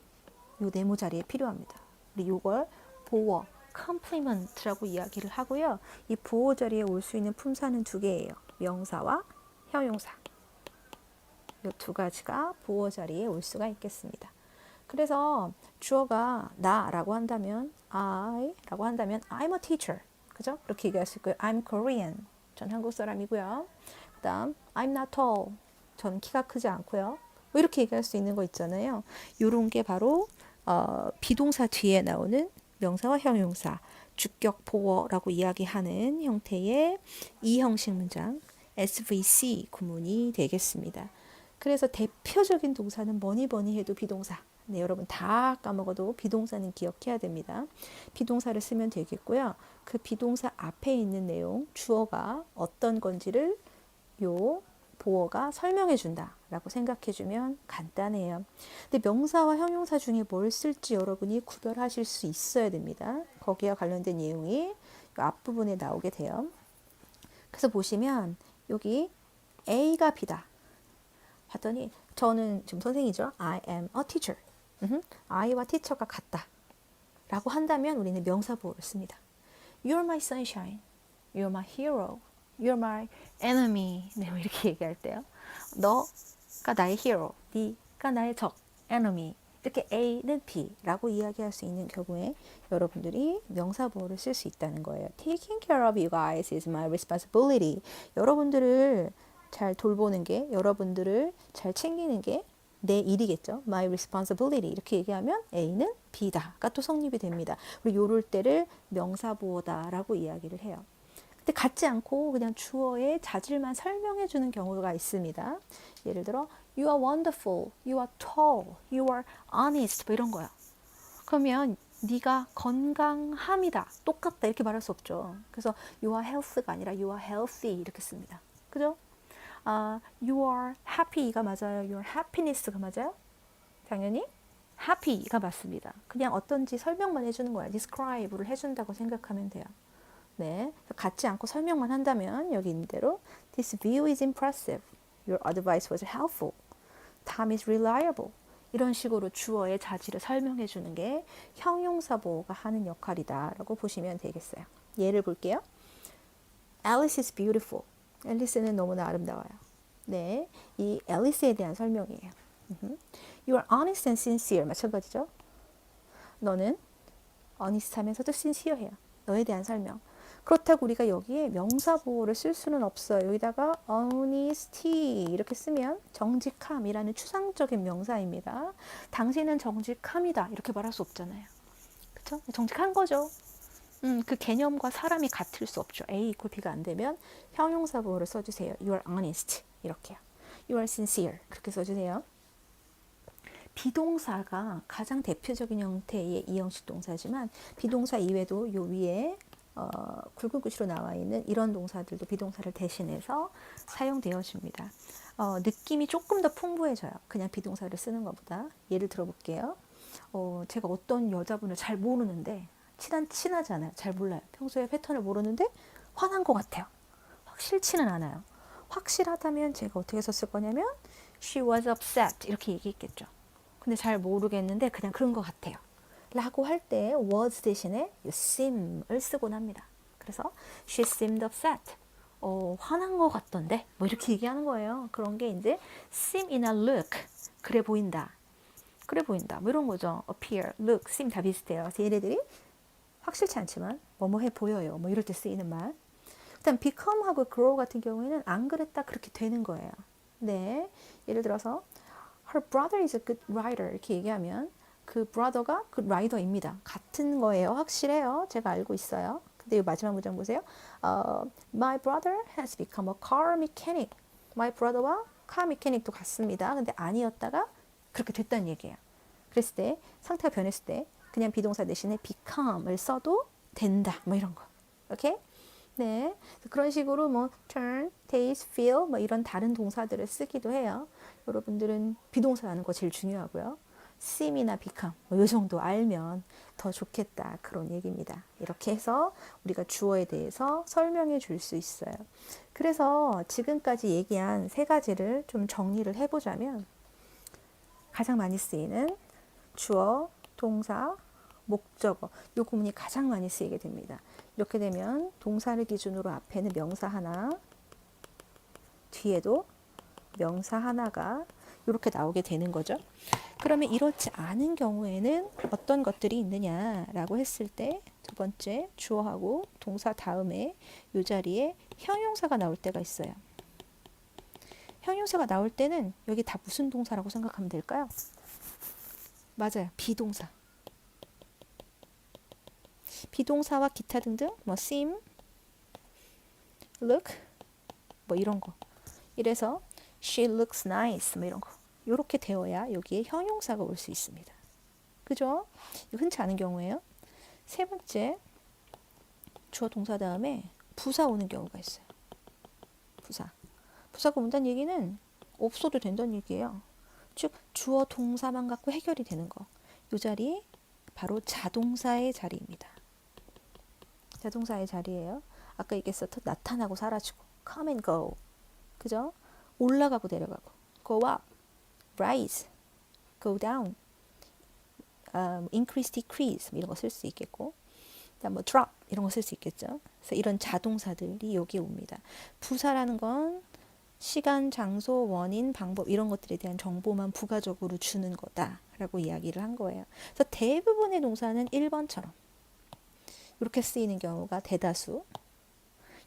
요 네모 자리에 필요합니다. 우리 요걸 보어, compliment라고 이야기를 하고요. 이 보어 자리에 올 수 있는 품사는 두 개예요. 명사와 형용사. 이 두 가지가 보어 자리에 올 수가 있겠습니다. 그래서 주어가 나라고 한다면 I라고 한다면 I'm a teacher. 그죠? 이렇게 얘기할 수 있고요. I'm Korean. 전 한국 사람이고요. 그 다음 I'm not tall. 저는 키가 크지 않고요. 뭐 이렇게 얘기할 수 있는 거 있잖아요. 이런 게 바로 비동사 뒤에 나오는 명사와 형용사, 주격 보어라고 이야기하는 형태의 이 형식 문장 SVC 구문이 되겠습니다. 그래서 대표적인 동사는 뭐니 해도 비동사. 네, 여러분 다 까먹어도 비동사는 기억해야 됩니다. 비동사를 쓰면 되겠고요. 그 비동사 앞에 있는 내용, 주어가 어떤 건지를 요 보어가 설명해 준다라고 생각해 주면 간단해요. 근데 명사와 형용사 중에 뭘 쓸지 여러분이 구별하실 수 있어야 됩니다. 거기와 관련된 내용이 앞부분에 나오게 돼요. 그래서 보시면 여기 A가 B다. 봤더니 저는 지금 선생이죠. I am a teacher. I와 teacher가 같다. 라고 한다면 우리는 명사 보호를 씁니다. You're my sunshine. You're my hero. You're my enemy. 네, 이렇게 얘기할 때요. 너가 나의 hero, B가 나의 적, enemy. 이렇게 A는 B라고 이야기할 수 있는 경우에 여러분들이 명사 보호를 쓸 수 있다는 거예요. Taking care of you guys is my responsibility. 여러분들을 잘 돌보는 게, 여러분들을 잘 챙기는 게 내 일이겠죠. My responsibility. 이렇게 얘기하면 A는 B다가 또 성립이 됩니다. 우리 요럴 때를 명사 보호다라고 이야기를 해요. 근데 같지 않고 그냥 주어의 자질만 설명해 주는 경우가 있습니다. 예를 들어 You are wonderful, You are tall, You are honest 뭐 이런 거요. 그러면 네가 건강함이다. 똑같다. 이렇게 말할 수 없죠. 그래서 you are health가 아니라 you are healthy 이렇게 씁니다. 그죠? you are happy가 맞아요. your happiness가 맞아요? 당연히 happy가 맞습니다. 그냥 어떤지 설명만 해주는 거야. describe를 해준다고 생각하면 돼요. 네, 갖지 않고 설명만 한다면 여기 있는 대로 This view is impressive. Your advice was helpful. Tom is reliable. 이런 식으로 주어의 자질을 설명해 주는 게 형용사보호가 하는 역할이다 라고 보시면 되겠어요. 예를 볼게요. Alice is beautiful. 앨리스는 너무나 아름다워요. 네, 이 앨리스에 대한 설명이에요. You are honest and sincere. 마찬가지죠. 너는 honest하면서도 sincere해요. 너에 대한 설명. 그렇다고 우리가 여기에 명사보호를 쓸 수는 없어요. 여기다가 honesty 이렇게 쓰면 정직함이라는 추상적인 명사입니다. 당신은 정직함이다 이렇게 말할 수 없잖아요. 그렇죠? 정직한 거죠. 그 개념과 사람이 같을 수 없죠. A 이퀄 B가 안 되면 형용사보호를 써주세요. You are honest 이렇게요. You are sincere 그렇게 써주세요. 비동사가 가장 대표적인 형태의 이형식 동사지만 비동사 이외에도 요 위에 굵은 글씨로 나와 있는 이런 동사들도 비동사를 대신해서 사용되어집니다. 느낌이 조금 더 풍부해져요. 그냥 비동사를 쓰는 것보다. 예를 들어볼게요. 제가 어떤 여자분을 잘 모르는데 친하지 않아요. 잘 몰라요. 평소에 패턴을 모르는데 화난 것 같아요. 확실치는 않아요. 확실하다면 제가 어떻게 썼을 거냐면 She was upset 이렇게 얘기했겠죠. 근데 잘 모르겠는데 그냥 그런 것 같아요. 라고 할 때 was 대신에 seem을 쓰곤 합니다. 그래서 she seemed upset. 화난 것 같던데 뭐 이렇게 얘기하는 거예요. 그런 게 이제 seem in a look. 그래 보인다. 그래 보인다. 뭐 이런 거죠. appear, look, seem 다 비슷해요. 그래서 얘네들이 확실치 않지만 뭐뭐 해 보여요. 뭐 이럴 때 쓰이는 말. 일단 become하고 grow 같은 경우에는 안 그랬다 그렇게 되는 거예요. 네. 예를 들어서 her brother is a good writer 이렇게 얘기하면 그 brother가 good writer입니다. 같은 거예요. 확실해요. 제가 알고 있어요. 근데 이 마지막 문장 보세요. My brother has become a car mechanic. My brother와 car mechanic도 같습니다. 근데 아니었다가 그렇게 됐다는 얘기예요. 그랬을 때 상태가 변했을 때 그냥 비동사 대신에 become을 써도 된다. 뭐 이런 거. 오케이? 네, 그런 식으로 뭐 turn, taste, feel 뭐 이런 다른 동사들을 쓰기도 해요. 여러분들은 비동사 아는 거 제일 중요하고요. seem이나 become 뭐이 정도 알면 더 좋겠다 그런 얘기입니다. 이렇게 해서 우리가 주어에 대해서 설명해 줄 수 있어요. 그래서 지금까지 얘기한 세 가지를 좀 정리를 해보자면 가장 많이 쓰이는 주어, 동사, 목적어 요 구문이 가장 많이 쓰이게 됩니다. 이렇게 되면 동사를 기준으로 앞에는 명사 하나, 뒤에도 명사 하나가 이렇게 나오게 되는 거죠. 그러면 이렇지 않은 경우에는 어떤 것들이 있느냐라고 했을 때 두 번째 주어하고 동사 다음에 이 자리에 형용사가 나올 때가 있어요. 형용사가 나올 때는 여기 다 무슨 동사라고 생각하면 될까요? 맞아요. 비동사. 비동사와 기타 등등 뭐 seem, look 뭐 이런 거. 이래서 she looks nice 뭐 이런 거. 이렇게 되어야 여기에 형용사가 올 수 있습니다. 그죠? 흔치 않은 경우에요. 세 번째 주어 동사 다음에 부사 오는 경우가 있어요. 부사. 부사가 온다는 얘기는 없어도 된다는 얘기예요. 즉 주어 동사만 갖고 해결이 되는 거. 이 자리 바로 자동사의 자리입니다. 자동사의 자리예요. 아까 얘기했었던 나타나고 사라지고 come and go. 그죠? 올라가고 내려가고 go up, rise, go down, increase, decrease 이런 거 쓸 수 있겠고 그다음 뭐 drop 이런 거 쓸 수 있겠죠. 그래서 이런 자동사들이 여기에 옵니다. 부사라는 건 시간, 장소, 원인, 방법 이런 것들에 대한 정보만 부가적으로 주는 거다라고 이야기를 한 거예요. 그래서 대부분의 동사는 1번처럼 이렇게 쓰이는 경우가 대다수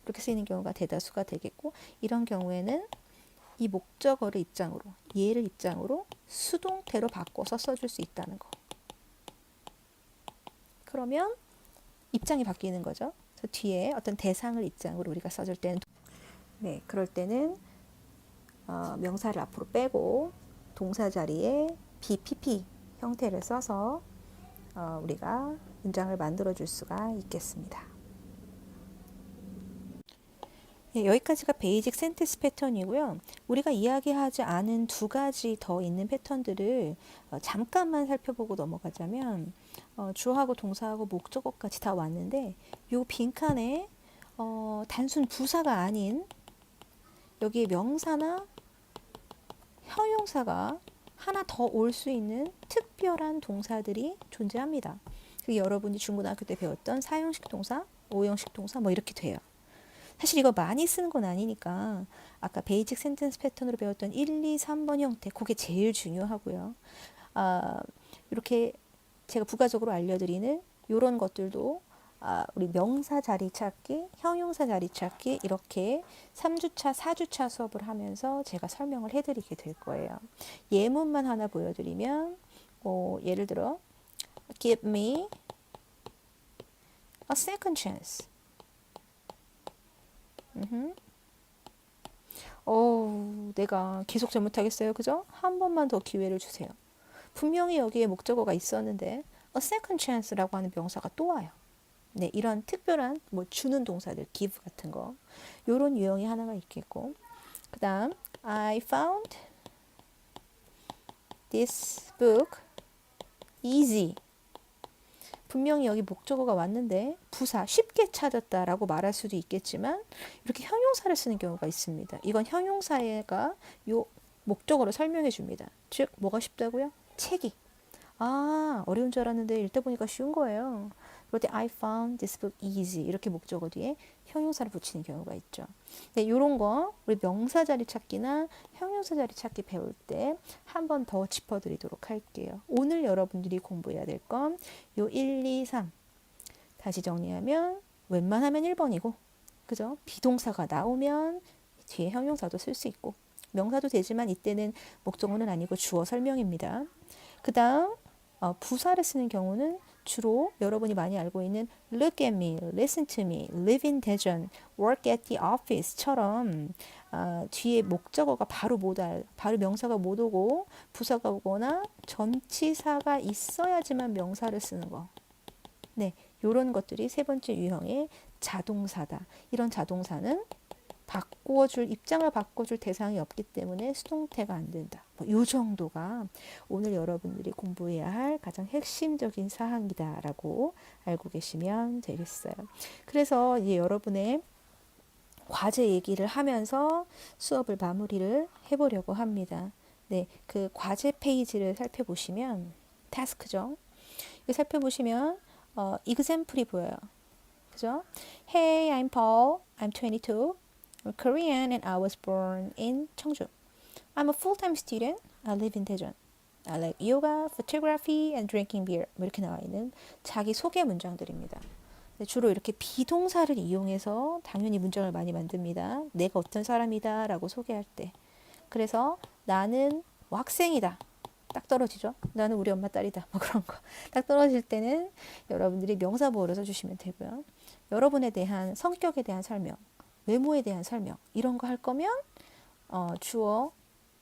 이렇게 쓰이는 경우가 대다수가 되겠고 이런 경우에는 이 목적어를 입장으로 얘를 입장으로 수동태로 바꿔서 써줄 수 있다는 거. 그러면 입장이 바뀌는 거죠. 그래서 뒤에 어떤 대상을 입장으로 우리가 써줄 때는 네, 그럴 때는 명사를 앞으로 빼고 동사 자리에 BPP 형태를 써서 우리가 문장을 만들어 줄 수가 있겠습니다. 예, 여기까지가 베이직 센텐스 패턴이고요. 우리가 이야기하지 않은 두 가지 더 있는 패턴들을 잠깐만 살펴보고 넘어가자면 주어하고 동사하고 목적어까지 다 왔는데 요 빈칸에 단순 부사가 아닌 여기에 명사나 형용사가 하나 더 올 수 있는 특별한 동사들이 존재합니다. 그게 여러분이 중고등학교 때 배웠던 사형식 동사, 오형식 동사 뭐 이렇게 돼요. 사실 이거 많이 쓰는 건 아니니까 아까 베이직 센텐스 패턴으로 배웠던 1, 2, 3번 형태 그게 제일 중요하고요. 이렇게 제가 부가적으로 알려드리는 이런 것들도 우리 명사 자리 찾기, 형용사 자리 찾기 이렇게 3주차, 4주차 수업을 하면서 제가 설명을 해드리게 될 거예요. 예문만 하나 보여드리면 예를 들어 Give me a second chance. 내가 계속 잘못하겠어요. 그죠? 한 번만 더 기회를 주세요. 분명히 여기에 목적어가 있었는데 a second chance라고 하는 명사가 또 와요. 네, 이런 특별한 뭐 주는 동사들, give 같은 거 요런 유형이 하나가 있겠고 그 다음 I found this book easy. 분명히 여기 목적어가 왔는데 부사 쉽게 찾았다라고 말할 수도 있겠지만 이렇게 형용사를 쓰는 경우가 있습니다. 이건 형용사가 요 목적어로 설명해 줍니다. 즉 뭐가 쉽다고요? 책이. 어려운 줄 알았는데 읽다 보니까 쉬운 거예요. 그럴 때 I found this book easy 이렇게 목적어 뒤에 형용사를 붙이는 경우가 있죠. 네, 이런 거 우리 명사 자리 찾기나 형용사 자리 찾기 배울 때 한 번 더 짚어드리도록 할게요. 오늘 여러분들이 공부해야 될 건 요 1, 2, 3 다시 정리하면 웬만하면 1번이고 그죠? 비동사가 나오면 뒤에 형용사도 쓸 수 있고 명사도 되지만 이때는 목적어는 아니고 주어 설명입니다. 그 다음 부사를 쓰는 경우는 주로 여러분이 많이 알고 있는 look at me, listen to me, live in 대전, work at the office처럼 뒤에 목적어가 바로 명사가 못 오고 부사가 오거나 전치사가 있어야지만 명사를 쓰는 거. 네, 이런 것들이 세 번째 유형의 자동사다. 이런 자동사는 입장을 바꿔줄 대상이 없기 때문에 수동태가 안 된다. 이 정도가 오늘 여러분들이 공부해야 할 가장 핵심적인 사항이다라고 알고 계시면 되겠어요. 그래서 이제 여러분의 과제 얘기를 하면서 수업을 마무리를 해보려고 합니다. 네, 그 과제 페이지를 살펴보시면 타스크죠. 이거 살펴보시면 example이 보여요. 그죠? Hey, I'm Paul. I'm 22. I'm Korean and I was born in 청주. I'm a full-time student. I live in 대전. I like yoga, photography, and drinking beer. 이렇게 나와 있는 자기 소개 문장들입니다. 주로 이렇게 비동사를 이용해서 당연히 문장을 많이 만듭니다. 내가 어떤 사람이다 라고 소개할 때. 그래서 나는 뭐 학생이다. 딱 떨어지죠. 나는 우리 엄마 딸이다. 뭐 그런 거. 딱 떨어질 때는 여러분들이 명사보호를 써주시면 되고요. 여러분에 대한 성격에 대한 설명, 외모에 대한 설명 이런 거 할 거면 주어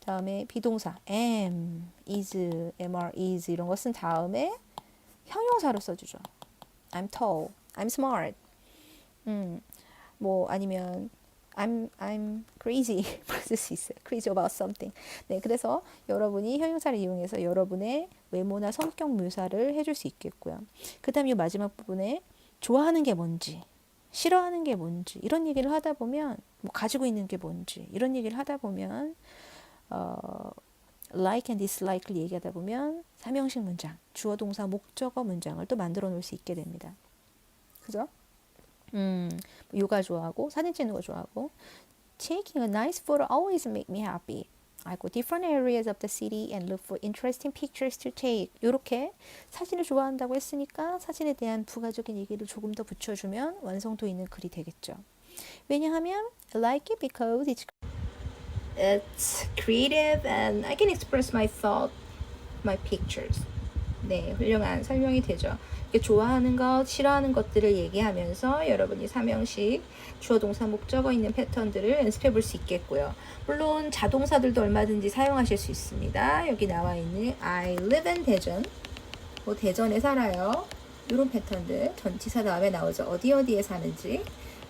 다음에 비동사 am, is, mr, is 이런 거 쓴 다음에 형용사로 써주죠. I'm tall, I'm smart. 뭐 아니면 I'm crazy 쓸 수 있어요. crazy about something. 네, 그래서 여러분이 형용사를 이용해서 여러분의 외모나 성격 묘사를 해줄 수 있겠고요. 그 다음 이 마지막 부분에 좋아하는 게 뭔지, 싫어하는 게 뭔지 이런 얘기를 하다 보면 뭐 가지고 있는 게 뭔지 이런 얘기를 하다 보면 like and dislike를 얘기하다 보면 삼형식 문장, 주어 동사 목적어 문장을 또 만들어 놓을 수 있게 됩니다. 그죠? 요가 좋아하고 사진 찍는 거 좋아하고 Taking a nice photo always make me happy. I go different areas of the city and look for interesting pictures to take. 이렇게 사진을 좋아한다고 했으니까 사진에 대한 부가적인 얘기를 조금 더 붙여주면 완성도 있는 글이 되겠죠. 왜냐하면 I like it because it's creative and I can express my thought, my pictures. 네, 훌륭한 설명이 되죠. 좋아하는 것, 싫어하는 것들을 얘기하면서 여러분이 삼형식 주어 동사 목적어 있는 패턴들을 연습해 볼 수 있겠고요. 물론 자동사들도 얼마든지 사용하실 수 있습니다. 여기 나와 있는 I live in 대전 뭐 대전에 살아요. 이런 패턴들 전치사 다음에 나오죠. 어디 어디에 사는지.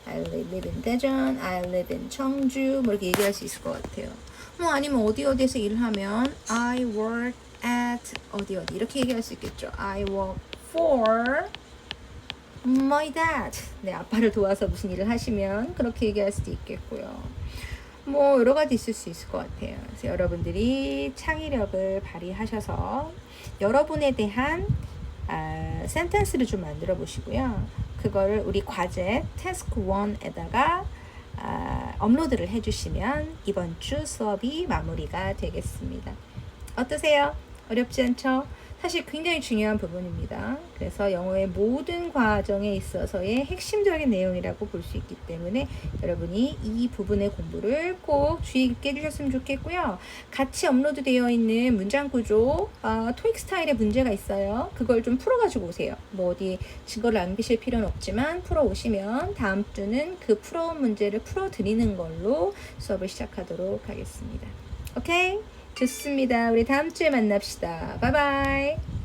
I live in 대전, I live in 청주 뭐 이렇게 얘기할 수 있을 것 같아요. 뭐 아니면 어디 어디에서 일을 하면 I work at 어디 어디 이렇게 얘기할 수 있겠죠. I work for my dad. 네, 아빠를 도와서 무슨 일을 하시면 그렇게 얘기할 수도 있겠고요. 뭐 여러 가지 있을 수 있을 것 같아요. 그래서 여러분들이 창의력을 발휘하셔서 여러분에 대한 센텐스를 좀 만들어 보시고요. 그거를 우리 과제 태스크 1에다가 업로드를 해주시면 이번 주 수업이 마무리가 되겠습니다. 어떠세요? 어렵지 않죠? 사실 굉장히 중요한 부분입니다. 그래서 영어의 모든 과정에 있어서의 핵심적인 내용이라고 볼 수 있기 때문에 여러분이 이 부분의 공부를 꼭 주의 깊게 해주셨으면 좋겠고요. 같이 업로드 되어 있는 문장 구조, 토익 스타일의 문제가 있어요. 그걸 좀 풀어가지고 오세요. 뭐 어디 증거를 남기실 필요는 없지만 풀어오시면 다음 주는 그 풀어온 문제를 풀어드리는 걸로 수업을 시작하도록 하겠습니다. 오케이? 좋습니다. 우리 다음 주에 만납시다. 바이바이.